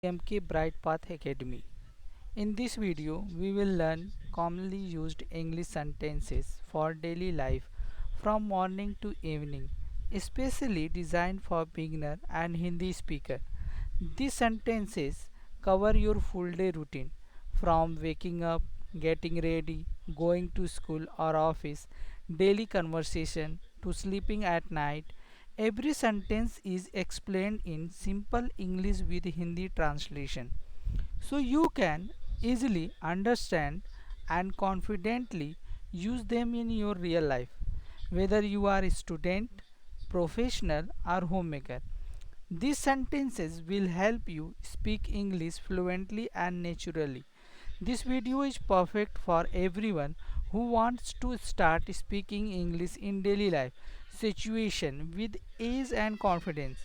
MK Bright Path Academy. In this video, we will learn commonly used English sentences for daily life from morning to evening, especially designed for beginner and Hindi speaker. These sentences cover your full day routine from waking up, getting ready, going to school or office, daily conversation to sleeping at night. Every sentence is explained in simple English with Hindi translation, so you can easily understand and confidently use them in your real life, whether you are a student, professional, or homemaker. These sentences will help you speak English fluently and naturally. This video is perfect for everyone who wants to start speaking English in daily life situation with ease and confidence.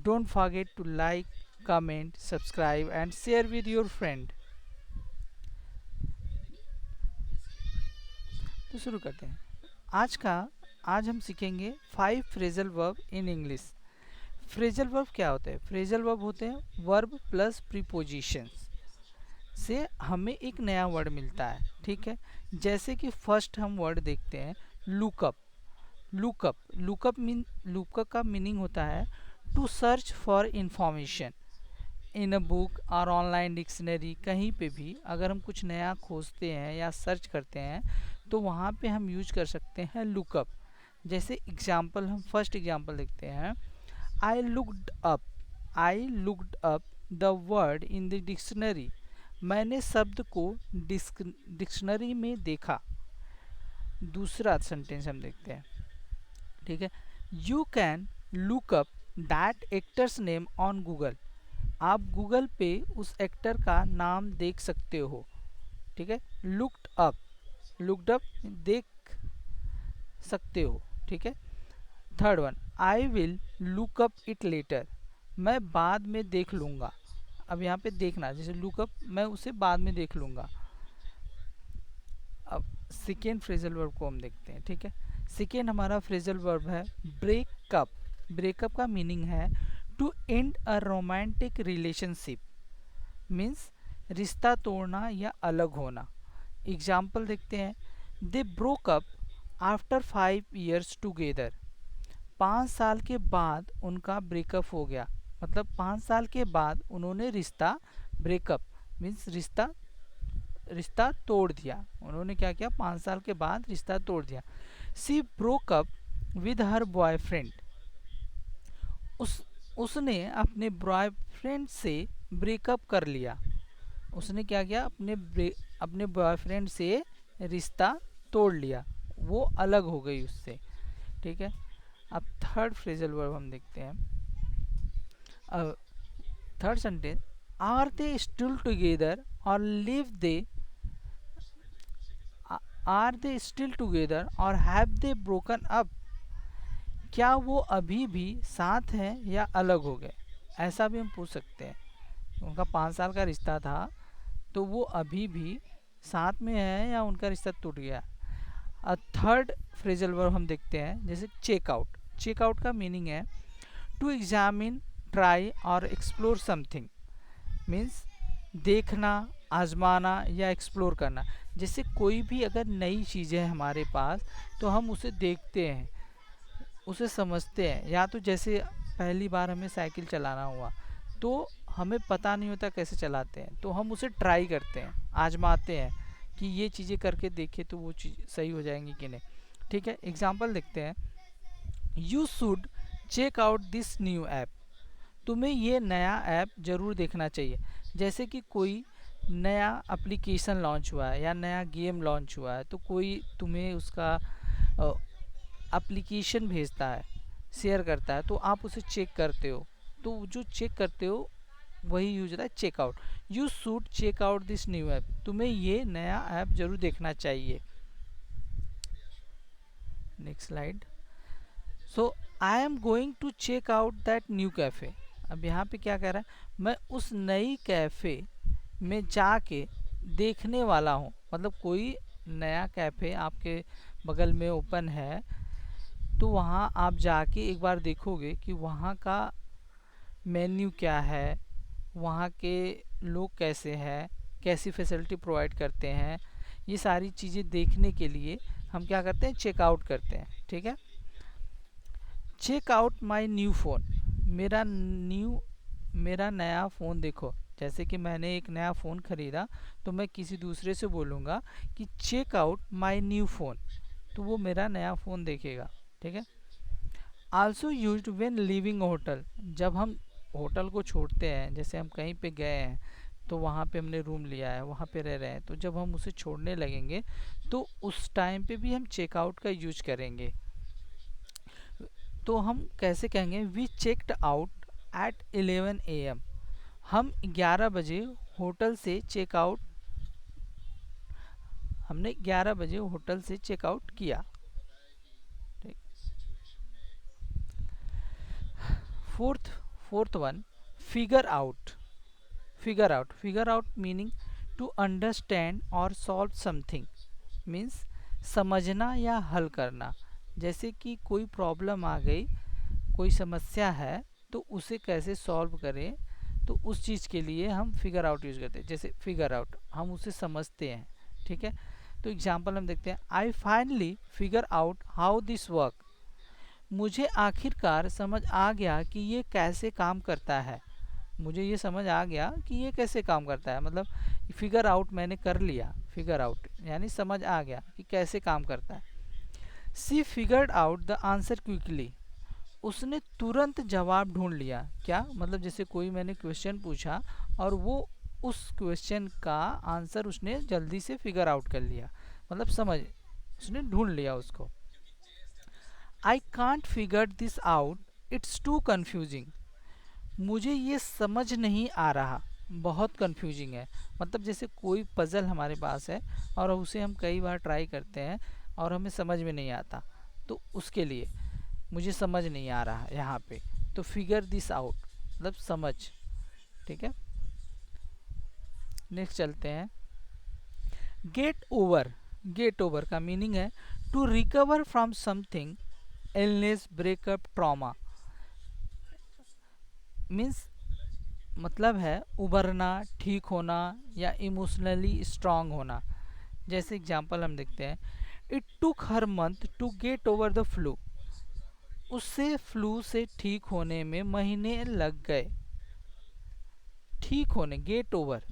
Don't forget to like, comment, subscribe and share with your friend. तो शुरू करते हैं। आज हम सीखेंगे 5 phrasal verb in English. Phrasal verb क्या होते हैं? फ्रेजल वर्ब होते हैं वर्ब प्लस प्रीपोजिशंस से हमें एक नया वर्ड मिलता है। ठीक है, जैसे कि फर्स्ट हम वर्ड देखते हैं लुकअप। लुकअप का मीनिंग होता है to search for information in a book और ऑनलाइन डिक्शनरी। कहीं पे भी अगर हम कुछ नया खोजते हैं या सर्च करते हैं तो वहाँ पे हम यूज कर सकते हैं लुकअप। जैसे एग्जाम्पल, हम फर्स्ट एग्जाम्पल देखते हैं। I looked up the word in the dictionary. मैंने शब्द को डिक्शनरी में देखा। दूसरा सेंटेंस हम देखते हैं। ठीक है, you can look up that actors name on Google. आप गूगल पे उस एक्टर का नाम देख सकते हो। ठीक है, लुक्ड अप देख सकते हो। ठीक है, third one, I will look up it later. मैं बाद में देख लूँगा। अब यहाँ पे देखना, जैसे लुकअप मैं उसे बाद में देख लूँगा। अब सेकेंड फ्रेजल वर्ब को हम देखते हैं। ठीक है, सेकेंड हमारा फ्रेजल वर्ब है ब्रेकअप। ब्रेकअप का मीनिंग है to end a romantic relationship, means रिश्ता तोड़ना या अलग होना। एग्जाम्पल देखते हैं। They broke up after 5 years together. 5 साल के बाद उनका ब्रेकअप हो गया। मतलब 5 साल के बाद उन्होंने रिश्ता, ब्रेकअप मीन्स रिश्ता तोड़ दिया। उन्होंने क्या किया? 5 साल के बाद रिश्ता तोड़ दिया। She broke up with her boyfriend. उसने अपने बॉयफ्रेंड से ब्रेकअप कर लिया। उसने क्या किया? अपने बॉयफ्रेंड से रिश्ता तोड़ लिया, वो अलग हो गई उससे। ठीक है, अब थर्ड फ्रेजल वर्ब हम देखते हैं। Third sentence, are they still together और हैव दे ब्रोकन अप। क्या वो अभी भी साथ हैं या अलग हो गए? ऐसा भी हम पूछ सकते हैं। उनका 5 साल का रिश्ता था, तो वो अभी भी साथ में है या उनका रिश्ता टूट गया? थर्ड फ्रेजल वर्ब हम देखते हैं, जैसे चेकआउट। चेकआउट का मीनिंग है टू एग्जामिन, ट्राई और एक्सप्लोर समथिंग, मीन्स देखना, आजमाना या एक्सप्लोर करना। जैसे कोई भी अगर नई चीज़ है हमारे पास तो हम उसे देखते हैं, उसे समझते हैं। या तो जैसे पहली बार हमें साइकिल चलाना हुआ तो हमें पता नहीं होता कैसे चलाते हैं, तो हम उसे ट्राई करते हैं, आजमाते हैं कि ये चीज़ें करके देखें तो वो चीज़ सही हो जाएंगी कि नहीं। ठीक है, एग्जाम्पल देखते हैं। You should check out this new app. तुम्हें ये नया ऐप ज़रूर देखना चाहिए। जैसे कि कोई नया एप्लीकेशन लॉन्च हुआ है या नया गेम लॉन्च हुआ है, तो कोई तुम्हें उसका एप्लीकेशन भेजता है, शेयर करता है, तो आप उसे चेक करते हो। तो जो चेक करते हो वही यूज होता है checkout. You should check out this new app. तुम्हें ये नया ऐप जरूर देखना चाहिए। Next slide. So I am going to check out that new cafe. अब यहाँ पे क्या कह रहा है? मैं उस नई कैफ़े में जाके देखने वाला हूँ। मतलब कोई नया कैफ़े आपके बगल में ओपन है, तो वहाँ आप जाके एक बार देखोगे कि वहाँ का मेन्यू क्या है, वहाँ के लोग कैसे हैं, कैसी फैसिलिटी प्रोवाइड करते हैं, ये सारी चीज़ें देखने के लिए हम क्या करते हैं, चेकआउट करते हैं। ठीक है, check out my new phone, मेरा नया फ़ोन देखो। जैसे कि मैंने एक नया फ़ोन ख़रीदा तो मैं किसी दूसरे से बोलूँगा कि check out my new phone, तो वो मेरा नया फ़ोन देखेगा। ठीक है, also used when leaving hotel, जब हम होटल को छोड़ते हैं, जैसे हम कहीं पे गए हैं तो वहाँ पे हमने रूम लिया है, वहाँ पे रह रहे हैं, तो जब हम उसे छोड़ने लगेंगे तो उस टाइम पे भी हम चेकआउट का यूज करेंगे। तो हम कैसे कहेंगे, we checked out at 11 AM, हम 11 बजे होटल से चेकआउट, हमने 11 बजे होटल से चेकआउट किया। Fourth fourth one, figure out, figure out meaning to understand और सॉल्व समथिंग, मीन्स समझना या हल करना। जैसे कि कोई प्रॉब्लम आ गई, कोई समस्या है, तो उसे कैसे सॉल्व करें, तो उस चीज़ के लिए हम फिगर आउट यूज़ करते हैं। जैसे फिगर आउट, हम उसे समझते हैं। ठीक है, तो एग्जांपल हम देखते हैं, I finally figure out how this work, मुझे आखिरकार समझ आ गया कि ये कैसे काम करता है, मुझे ये समझ आ गया कि ये कैसे काम करता है, मतलब फिगर आउट मैंने कर लिया, फिगर आउट यानी समझ आ गया कि कैसे काम करता है। She figured out the answer quickly, उसने तुरंत जवाब ढूंढ लिया। क्या मतलब, जैसे कोई मैंने क्वेश्चन पूछा और वो उस क्वेश्चन का आंसर उसने जल्दी से फिगर आउट कर लिया, मतलब समझ, उसने ढूंढ लिया उसको। I can't figure this out, it's too confusing, मुझे ये समझ नहीं आ रहा, बहुत कंफ्यूजिंग है। मतलब जैसे कोई पज़ल हमारे पास है और उसे हम कई बार ट्राई करते हैं और हमें समझ में नहीं आता, तो उसके लिए मुझे समझ नहीं आ रहा यहाँ पे, तो फिगर दिस आउट मतलब समझ। ठीक है, नेक्स्ट चलते हैं। गेट ओवर, गेट ओवर का मीनिंग है to recover from something, illness, breakup, trauma, means मतलब है उबरना, ठीक होना या इमोशनली स्ट्रांग होना। जैसे एग्जांपल हम देखते हैं, it took her month to get over the flu, उससे फ्लू से ठीक होने में महीने लग गए। ठीक होने, गेट ओवर,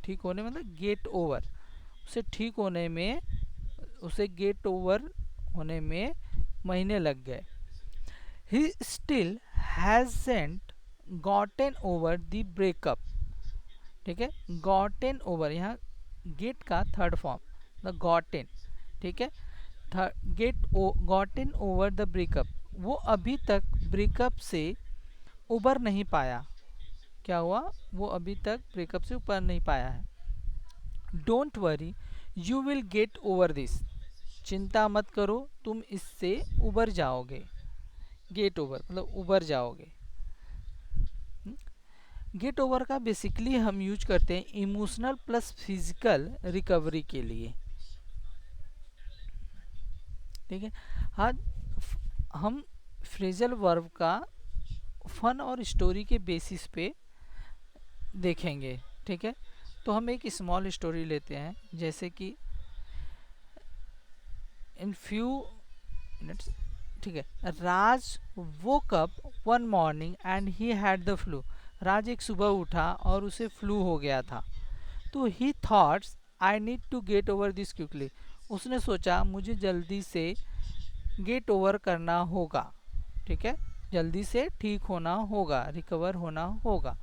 ठीक होने मतलब गेट ओवर, उसे ठीक होने में, उसे गेट ओवर होने में महीने लग गए। He still hasn't gotten over the breakup. ठीक है, गॉटन ओवर, यहाँ गेट का थर्ड फॉर्म द गॉटन। ठीक है, get gotten over the breakup, वो अभी तक ब्रेकअप से उबर नहीं पाया। क्या हुआ, वो अभी तक ब्रेकअप से उबर नहीं पाया है। Don't worry, you will get over this, चिंता मत करो, तुम इससे उबर जाओगे। गेट ओवर मतलब उबर जाओगे। गेट ओवर का बेसिकली हम यूज करते हैं इमोशनल प्लस फिजिकल रिकवरी के लिए। ठीक है, हाँ, हम फ्रेजल वर्ब का फन और स्टोरी के बेसिस पे देखेंगे। ठीक है, तो हम एक स्मॉल स्टोरी लेते हैं, जैसे कि इन फ्यू मिनट्स। ठीक है, Raj woke up one morning and he had the flu, Raj एक सुबह उठा और उसे फ्लू हो गया था। तो he thoughts I need to get over this quickly, उसने सोचा मुझे जल्दी से गेट ओवर करना होगा। ठीक है, जल्दी से ठीक होना होगा, रिकवर होना होगा।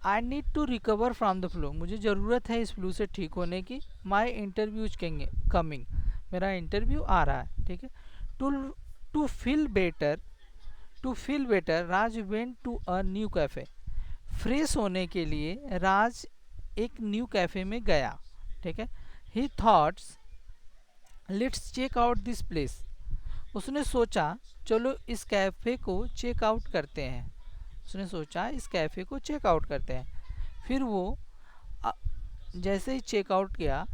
I need to recover from the flu, मुझे ज़रूरत है इस फ्लू से ठीक होने की। माई इंटरव्यूज कमिंग, मेरा इंटरव्यू आ रहा है। ठीक है, to to feel better, to feel better Raj went to a new cafe, fresh होने के लिए राज एक न्यू कैफ़े में गया। ठीक है, he thoughts let's check out this place, उसने सोचा चलो इस कैफ़े को चेकआउट करते हैं, उसने सोचा इस कैफ़े को चेकआउट करते हैं। फिर वो अ, जैसे ही चेकआउट किया,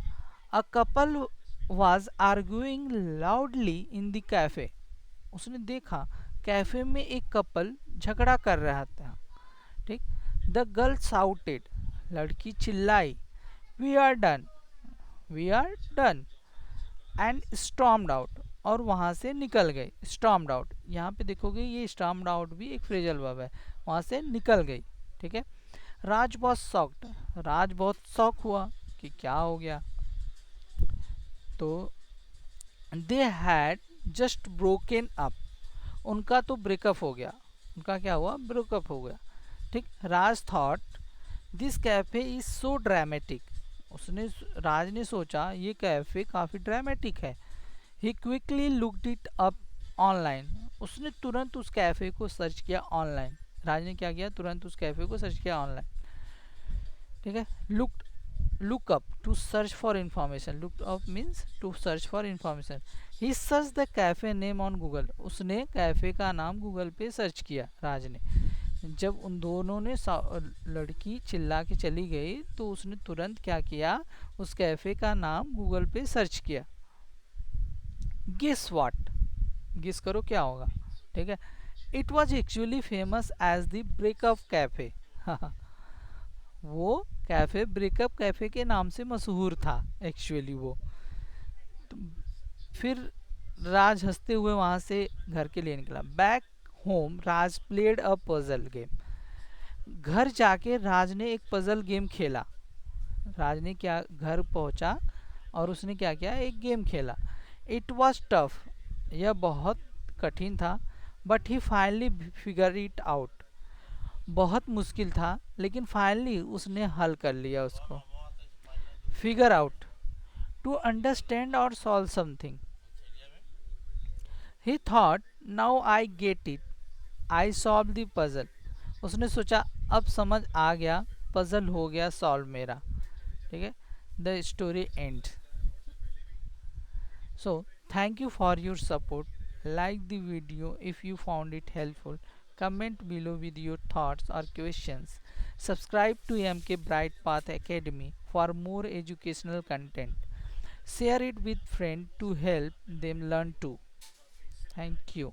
a couple was arguing loudly in the cafe, उसने देखा कैफ़े में एक कपल झगड़ा कर रहा था। ठीक, द गर्ल शाउटेड, लड़की चिल्लाई, we are done, we are done, and stormed out, और वहां से निकल गई। स्टॉर्म्ड आउट, यहाँ पे देखोगे ये स्टॉर्म्ड आउट भी एक फ्रेजल वर्ब है, वहां से निकल गई। ठीक है। राज बहुत शॉक्ड, राज बहुत शॉक हुआ कि क्या हो गया। तो they had just broken up, उनका तो ब्रेकअप हो गया। उनका क्या हुआ, ब्रेकअप हो गया। ठीक। Raj thought this cafe is so dramatic, उसने, राज ने सोचा ये कैफे काफी ड्रामेटिक है। He quickly looked it up online, उसने तुरंत उस कैफे को सर्च किया ऑनलाइन। राज ने क्या किया, तुरंत उस कैफे को सर्च किया ऑनलाइन। ठीक है। Look up, to search for information, look up means to search for information. He search the cafe name on Google, उसने कैफे का नाम गूगल पे सर्च किया राज ने। जब उन दोनों ने, लड़की चिल्ला के चली गई तो उसने तुरंत क्या किया, उस कैफे का नाम गूगल पे सर्च किया। गेस व्हाट, गेस करो क्या होगा। ठीक है। It was actually famous as the breakup cafe. वो कैफे ब्रेकअप कैफे के नाम से मशहूर था एक्चुअली वो। तो फिर राज हंसते हुए वहां से घर के लिए निकला। Back home Raj played a puzzle game, घर जाके राज ने एक पजल गेम खेला। राज ने क्या, घर पहुंचा और उसने क्या किया, एक गेम खेला। इट वॉज टफ, यह बहुत कठिन था। But he finally figure it out, बहुत मुश्किल था लेकिन फाइनली उसने हल कर लिया उसको। फिगर आउट, टू अंडरस्टैंड और solve something. He thought now I get it, I solve the puzzle, उसने सोचा अब समझ आ गया, पजल हो गया सॉल्व मेरा। ठीक है। The story and. So, thank you for your support. Like the video if you found it helpful. Comment below with your thoughts or questions. Subscribe to MK Bright Path Academy for more educational content. Share it with friends to help them learn too. Thank you.